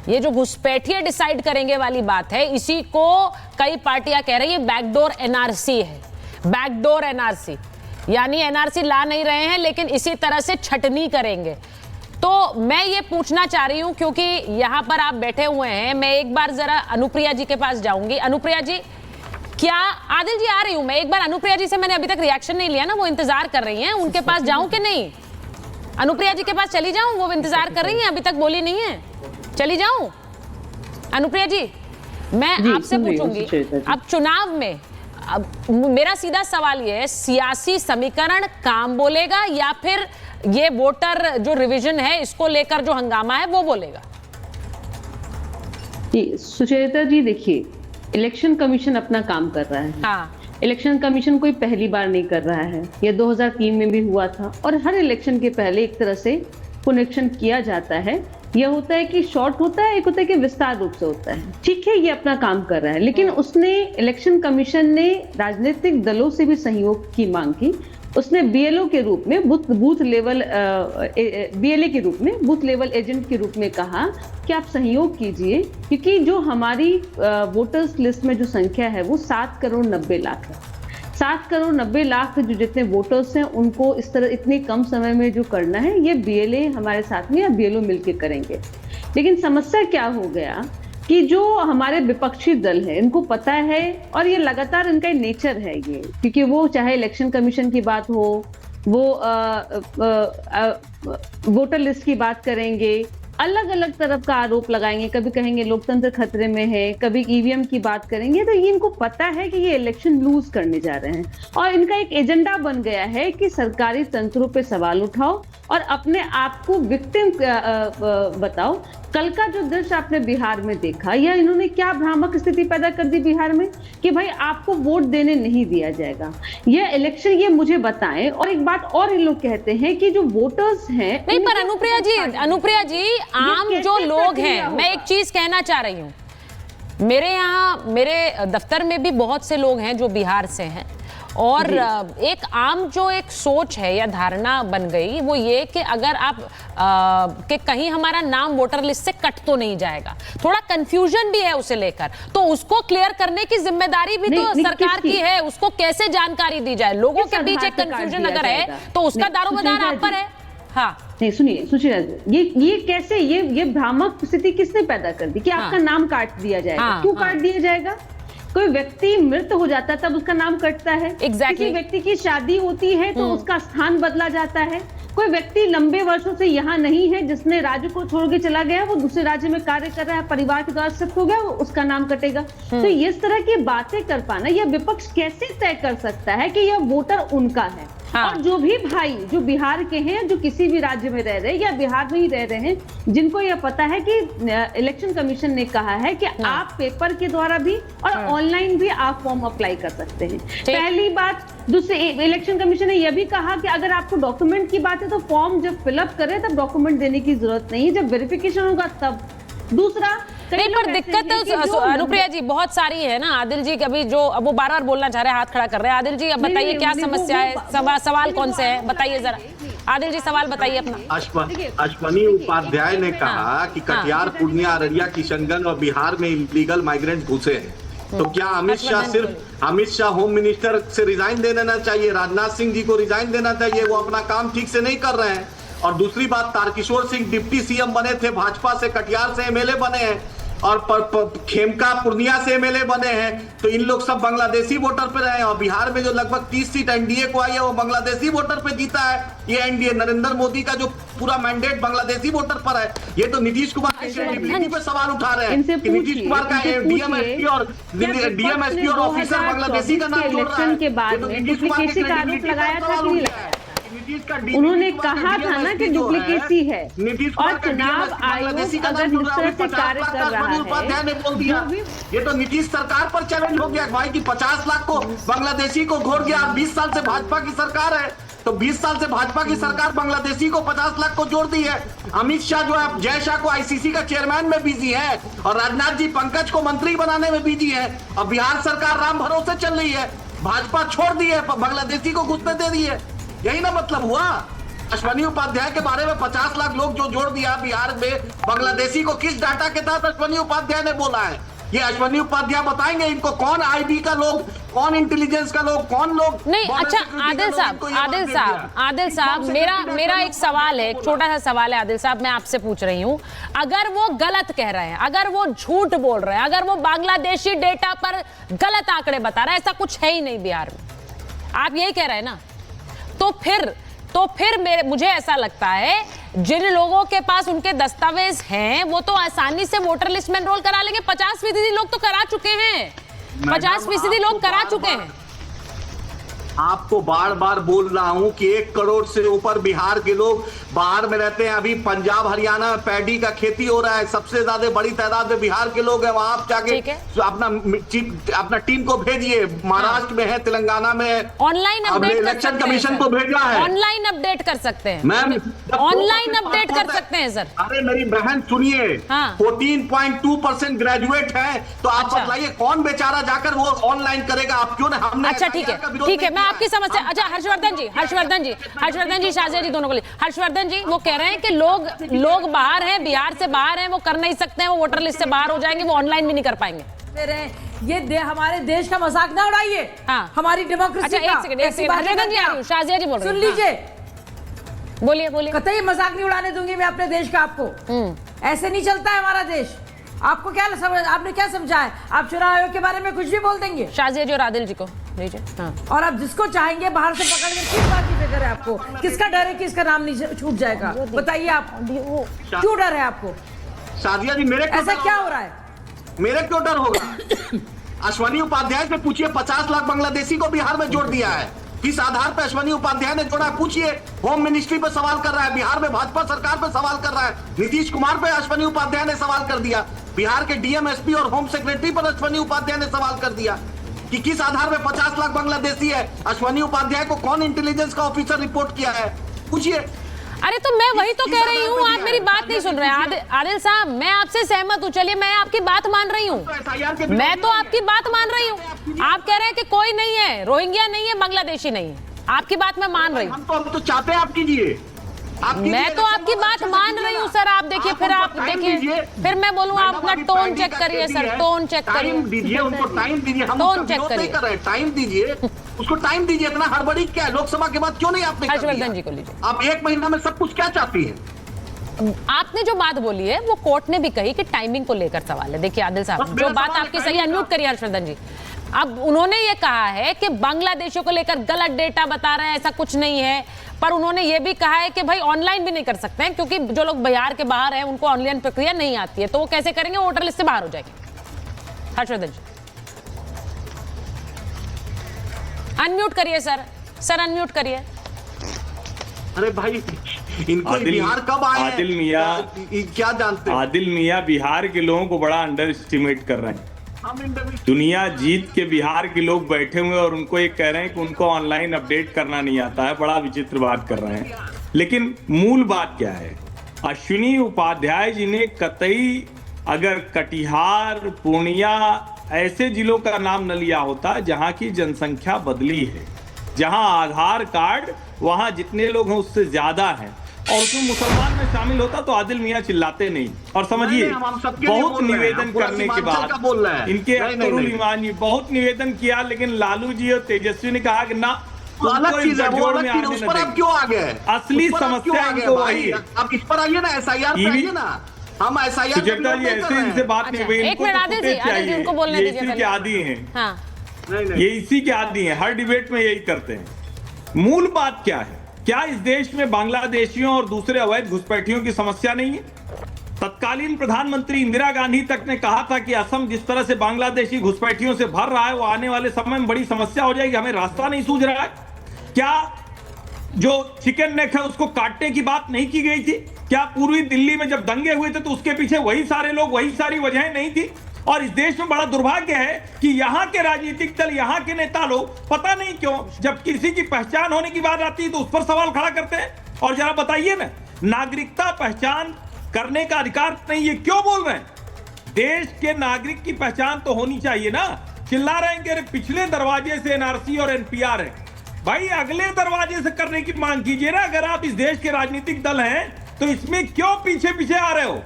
ये जो घुसपैठिए डिसाइड करेंगे वाली बात है, इसी को कई पार्टियां कह रही है बैकडोर एनआरसी है। बैकडोर एनआरसी यानी एनआरसी ला नहीं रहे हैं लेकिन इसी तरह से छटनी करेंगे। तो मैं ये पूछना चाह रही हूं, क्योंकि यहां पर आप बैठे हुए हैं, मैं एक बार जरा अनुप्रिया जी के पास जाऊंगी। अनुप्रिया जी, क्या आदिल जी आ रही हूं मैं, एक बार अनुप्रिया जी से मैंने अभी तक रिएक्शन नहीं लिया ना, वो इंतजार कर रही हैं, उनके पास जाऊं कि नहीं? अनुप्रिया जी के पास चली जाऊं, वो इंतजार कर रही हैं, अभी तक बोली नहीं है, चली जाऊं? अनुप्रिया जी, मैं आपसे पूछूंगी, अब चुनाव में अब मेरा सीधा सवाल ये है, सियासी समीकरण काम बोलेगा या फिर ये वोटर जो रिवीजन है इसको लेकर जो हंगामा है वो बोलेगा? सुचेता जी, देखिए, इलेक्शन कमीशन अपना काम कर रहा है। हाँ। इलेक्शन कमीशन कोई पहली बार नहीं कर रहा है, ये 2003 में भी हुआ था और हर इलेक्शन के पहले एक तरह से पुनरीक्षण किया जाता है। यह होता है कि शॉर्ट होता है, एक होता है कि विस्तार रूप से होता है। ठीक है, ये अपना काम कर रहा है, लेकिन उसने इलेक्शन कमीशन ने राजनीतिक दलों से भी सहयोग की मांग की। उसने बीएलओ के रूप में बूथ लेवल बीएलए के रूप में बूथ लेवल एजेंट के रूप में कहा कि आप सहयोग कीजिए, क्योंकि जो हमारी वोटर्स लिस्ट में जो संख्या है वो 7 करोड़ 90 लाख है। 7 करोड़ 90 लाख जो जितने वोटर्स हैं उनको इस तरह इतने कम समय में जो करना है, ये बीएलए हमारे साथ में या बीएलओ मिलकर करेंगे। लेकिन समस्या क्या हो गया कि जो हमारे विपक्षी दल है इनको पता है, और ये लगातार इनका नेचर है ये, क्योंकि वो चाहे इलेक्शन कमीशन की बात हो, वो वोटर लिस्ट की बात करेंगे, अलग अलग तरफ का आरोप लगाएंगे, कभी कहेंगे लोकतंत्र खतरे में है, कभी ईवीएम की बात करेंगे। तो ये इनको पता है कि ये इलेक्शन लूज करने जा रहे हैं और इनका एक एजेंडा बन गया है कि सरकारी तंत्रों पे सवाल उठाओ और अपने आप को विक्टिम बताओ। कल का जो दृश्य आपने बिहार में देखा, या इन्होंने क्या भ्रामक स्थिति पैदा कर दी बिहार में कि भाई आपको वोट देने नहीं दिया जाएगा, ये इलेक्शन, ये मुझे बताएं। और एक बात और इन लोग कहते हैं कि जो वोटर्स हैं नहीं, पर अनुप्रिया जी आम जो लोग हैं, मैं एक चीज कहना चाह रही हूँ, मेरे यहाँ मेरे दफ्तर में भी बहुत से लोग हैं जो बिहार से हैं, और एक आम जो एक सोच है या धारणा बन गई वो ये कि अगर आप कि कहीं हमारा नाम वोटर लिस्ट से कट तो नहीं जाएगा, थोड़ा कंफ्यूजन भी है उसे लेकर, तो उसको क्लियर करने की जिम्मेदारी भी तो सरकार की है। उसको कैसे जानकारी दी जाए, लोगों के बीच एक कंफ्यूजन अगर है तो उसका दारोमदार आप पर है। हाँ, नहीं, सुनिए, ये कैसे, ये भ्रामक स्थिति किसने पैदा कर दी कि आपका नाम काट दिया जाएगा? क्यों काट दिया जाएगा? कोई व्यक्ति मृत हो जाता है तब उसका नाम कटता है। किसी व्यक्ति की शादी होती है तो उसका स्थान बदला जाता है। कोई व्यक्ति लंबे वर्षों से यहाँ नहीं है, जिसने राज्य को छोड़ के चला गया, वो दूसरे राज्य में कार्य कर रहा है, परिवार के द्वारा शिफ्ट हो गया, वो उसका नाम कटेगा। तो इस तरह की बातें कर पाना, यह विपक्ष कैसे तय कर सकता है कि यह वोटर उनका है? हाँ। और जो भी भाई जो बिहार के हैं, जो किसी भी राज्य में रह रहे हैं या बिहार में ही रह रहे हैं, जिनको यह पता है कि इलेक्शन कमीशन ने कहा है कि आप पेपर के द्वारा भी और ऑनलाइन भी आप फॉर्म अप्लाई कर सकते हैं। पहली बात। दूसरे, इलेक्शन कमीशन ने यह भी कहा कि अगर आपको डॉक्यूमेंट की बात है तो फॉर्म जब फिलअप करें तब डॉक्यूमेंट देने की जरूरत नहीं है, जब वेरिफिकेशन होगा तब। दूसरा, नहीं, पर दिक्कत अनुप्रिया जी बहुत सारी है ना। आदिल जी कभी जो अब वो बार-बार बोलना चाह रहे हैं, हाथ खड़ा कर रहे हैं। आदिल जी अब बताइए क्या समस्या है, सवाल कौन से है, बताइए जरा। आदिल जी सवाल बताइए अपना। अश्वनी उपाध्याय ने कहा कि कटिहार, पूर्णिया, अररिया, किशनगंज और बिहार में इलीगल माइग्रेंट घुसे हैं, तो क्या अमित शाह होम मिनिस्टर से रिजाइन दे देना चाहिए, राजनाथ सिंह जी को रिजाइन देना चाहिए, वो अपना काम ठीक से नहीं कर रहे हैं। और दूसरी बात, तारकिशोर सिंह डिप्टी सीएम बने थे भाजपा से, कटिहार से एमएलए बने हैं, और खेमका पूर्णिया से एमएलए बने हैं, तो इन लोग सब बांग्लादेशी वोटर पे रहे हैं। और बिहार में जो लगभग 30 सीट एनडीए को आई है वो बांग्लादेशी वोटर पे जीता है। ये एनडीए नरेंद्र मोदी का जो पूरा मैंडेट बांग्लादेशी वोटर पर है। ये तो नीतीश कुमार की क्रेडिबिलिटी पे सवाल उठा रहे हैं कि नीतीश कुमार का डीएमएसपी और ऑफिसर बांग्लादेशी का नाम जोड़ रहा है। उन्होंने कहा था ना कि डुप्लीकेसी है, और चुनाव आयोग अगर जिस तरह से कार्य कर रहा है, ने बोल दिया ये तो नीतीश सरकार पर चैलेंज हो गया भाई कि 50 लाख को बांग्लादेशी को घोर गया। 20 साल से भाजपा की सरकार है, तो 20 साल से भाजपा की सरकार बांग्लादेशी को 50 लाख को जोड़ दी है। अमित शाह जो है, जय शाह को आईसीसी का चेयरमैन में बिजी है, और राजनाथ जी पंकज को मंत्री बनाने में बिजी है, और बिहार सरकार राम भरोसे चल रही है। भाजपा छोड़ दी है, बांग्लादेशी को घुसने दे दी है। यही ना मतलब हुआ। अश्वनी उपाध्याय के बारे में 50 लाख लोग जो जोड़ दिया बिहार में बांग्लादेशी को, किस डाटा के तहत अश्वनी उपाध्याय ने बोला है? ये अश्वनी उपाध्याय बताएंगे इनको कौन आईबी का लोग, कौन इंटेलिजेंस का लोग, कौन लोग नहीं। अच्छा आदिल साहब मेरा एक सवाल है, एक छोटा सा सवाल है आदिल साहब, मैं आपसे पूछ रही हूं, अगर वो गलत कह रहे हैं, अगर वो झूठ बोल रहे हैं, अगर वो बांग्लादेशी डेटा पर गलत आंकड़े बता रहे हैं, ऐसा कुछ है ही नहीं बिहार में, आप यही कह रहे हैं ना, तो फिर मुझे ऐसा लगता है जिन लोगों के पास उनके दस्तावेज हैं वो तो आसानी से वोटर लिस्ट में एनरोल करा लेंगे। 50% लोग तो करा चुके हैं, 50% लोग करा चुके हैं। आपको बार बार बोल रहा हूं कि 1 करोड़ से ऊपर बिहार के लोग बाहर में रहते हैं। अभी पंजाब हरियाणा में पैडी का खेती हो रहा है, सबसे ज्यादा बड़ी तादाद में बिहार के लोग हैं। वहां आप जाके अपना टीम को भेजिए, महाराष्ट्र में है, तेलंगाना में है, ऑनलाइन अपडेट इलेक्शन कमीशन को भेजा है, ऑनलाइन अपडेट कर सकते हैं मैम, ऑनलाइन अपडेट कर सकते हैं सर। अरे मेरी बहन सुनिए, 14.2% ग्रेजुएट है, तो आप बताइए कौन बेचारा जाकर वो ऑनलाइन करेगा? आप क्यों ना, हमने अच्छा ठीक है, मैं आपकी समस्या, अच्छा हर्षवर्धन जी शाजिया जी दोनों को ले, हर्षवर्धन जी वो कह रहे हैं कि लोग बाहर हैं, बिहार से बाहर हैं, वो कर नहीं सकते हैं, वो वोटर लिस्ट से बाहर हो जाएंगे, वो ऑनलाइन भी नहीं कर पाएंगे। ये हमारे देश का मजाक ना उड़ाइए। हाँ। हमारी डेमोक्रेसी अच्छा एक सेकंड हर्षवर्धन जी, शाजिया जी बोल रहे हैं, सुन लीजिए, बोलिए। कतई मजाक नहीं उड़ाने दूंगी मैं अपने देश का आपको। ऐसे नहीं चलता है हमारा देश। आपको क्या समझ, आपने क्या समझा है? आप चुनाव आयोग के बारे में कुछ भी बोल देंगे? शाजिया जी और आदिल जी को लीजिए। हाँ। और आप जिसको चाहेंगे बाहर से पकड़ के किस बात की फिक्र है आपको? किसका डर है कि इसका नाम नहीं छूट जाएगा? बताइए आप, क्यों डर है आपको? शाजिया जी मेरे ऐसा क्या हो रहा है? मेरे क्यों डर होगा? अश्वनी उपाध्याय से पूछिए, 50 लाख बांग्लादेशी को बिहार में जोड़ दिया है, किस आधार पर अश्वनी उपाध्याय ने जोड़ा? पूछिए। होम मिनिस्ट्री पे सवाल कर रहा है, बिहार में भाजपा सरकार पे सवाल कर रहा है, नीतीश कुमार पे अश्वनी उपाध्याय ने सवाल कर दिया, बिहार के डीएम, एसपी और होम सेक्रेटरी पर अश्वनी उपाध्याय ने सवाल कर दिया कि किस आधार पर 50 लाख बांग्लादेशी है। अश्वनी उपाध्याय को कौन इंटेलिजेंस का ऑफिसर रिपोर्ट किया है? पूछिए। अरे तो मैं वही तो कह रही हूँ, आप मेरी बात नहीं सुन रहे हैं। आदिल साहब मैं आपसे सहमत हूँ, चलिए मैं आपकी बात मान रही हूँ, मैं तो आपकी बात मान रही हूँ। आप कह रहे हैं कि कोई नहीं है, रोहिंग्या नहीं है, बांग्लादेशी नहीं है, आपकी बात मैं मान रही हूँ। हम तो चाहते हैं आप कीजिए, मैं तो आपकी बात मान रही हूँ सर। आप देखिए, फिर आप देखिए, फिर मैं बोलूँ आप अपना टोन चेक करिए सर, टोन चेक करिए, टाइम दीजिए उनको, टाइम दीजिए, हम टोन चेक करिए, टाइम दीजिए उसको, टाइम दीजिए। इतना हड़बड़ी क्या है? लोकसभा के बाद क्यों नहीं आपने? हर्षवर्धन जी को लीजिए। आप 1 महीना में सब कुछ क्या चाहती है? आपने जो बात बोली है वो कोर्ट ने भी कही कि टाइमिंग को लेकर सवाल है। देखिए आदिल साहब, जो बात आपकी सही, अनम्यूट करिए हर्षवर्धन जी। अब उन्होंने ये कहा है कि बांग्लादेशियों को लेकर गलत डेटा बता रहे हैं, ऐसा कुछ नहीं है, पर उन्होंने ये भी कहा है कि भाई ऑनलाइन भी नहीं कर सकते हैं क्योंकि जो लोग बिहार के बाहर हैं उनको ऑनलाइन प्रक्रिया नहीं आती है, तो वो कैसे करेंगे? वोटर लिस्ट से बाहर हो जाएंगे। हर्षवर्धन जी अनम्यूट करिए सर अनम्यूट करिए। अरे भाई इनको बिहार कब आए? आदिल मियां क्या जानते हैं? आदिल मियां बिहार के लोगों को बड़ा अंडर एस्टिमेट कर रहे हैं। दुनिया जीत के बिहार के लोग बैठे हुए और उनको ये कह रहे हैं कि उनको ऑनलाइन अपडेट करना नहीं आता है। बड़ा विचित्र बात कर रहे हैं। लेकिन मूल बात क्या है? अश्विनी उपाध्याय जी ने कतई अगर कटिहार, पूर्णिया ऐसे जिलों का नाम न लिया होता जहां की जनसंख्या बदली है, जहां आधार कार्ड वहां जितने लोग हैं उससे ज्यादा हैं, और उसमें मुसलमान में शामिल होता तो आदिल मियां चिल्लाते नहीं। और समझिए, बहुत निवेदन करने के बाद इनके अख्तरुल ईमान जी बहुत निवेदन किया, लेकिन लालू जी और तेजस्वी ने कहा कि ना, अलग चीज है, वो अलग चीज, उस पर आप क्यों आ गए? असली समस्या इनको वही है। आप इस पर आइए ना, एसआईआर पे आइए ना, हम एसआईआर ऐसे इनसे बात नहीं हुई। एक मिनट आदिल जी उनको बोलने दीजिए। इसी के आदी हैं, हाँ ये इसी के आदी हैं, हर डिबेट में यही करते हैं। मूल बात क्या है? क्या इस देश में बांग्लादेशियों और दूसरे अवैध घुसपैठियों की समस्या नहीं है? तत्कालीन प्रधानमंत्री इंदिरा गांधी तक ने कहा था कि असम जिस तरह से बांग्लादेशी घुसपैठियों से भर रहा है वो आने वाले समय में बड़ी समस्या हो जाएगी, हमें रास्ता नहीं सूझ रहा है। क्या जो चिकन नेक है उसको काटने की बात नहीं की गई थी? क्या पूर्वी दिल्ली में जब दंगे हुए थे तो उसके पीछे वही सारे लोग, वही सारी वजहें नहीं थी? और इस देश में बड़ा दुर्भाग्य है कि यहाँ के राजनीतिक दल, यहाँ के नेता लोग पता नहीं क्यों जब किसी की पहचान होने की बात आती है तो उस पर सवाल खड़ा करते हैं। और जरा बताइए ना, नागरिकता पहचान करने का अधिकार नहीं, ये क्यों बोल रहे हैं? देश के नागरिक की पहचान तो होनी चाहिए ना। चिल्ला रहे हैं कि पिछले दरवाजे से एनआरसी और एनपीआर है, भाई अगले दरवाजे से करने की मांग कीजिए ना। अगर आप इस देश के राजनीतिक दल हैं तो इसमें क्यों पीछे पीछे आ रहे हो?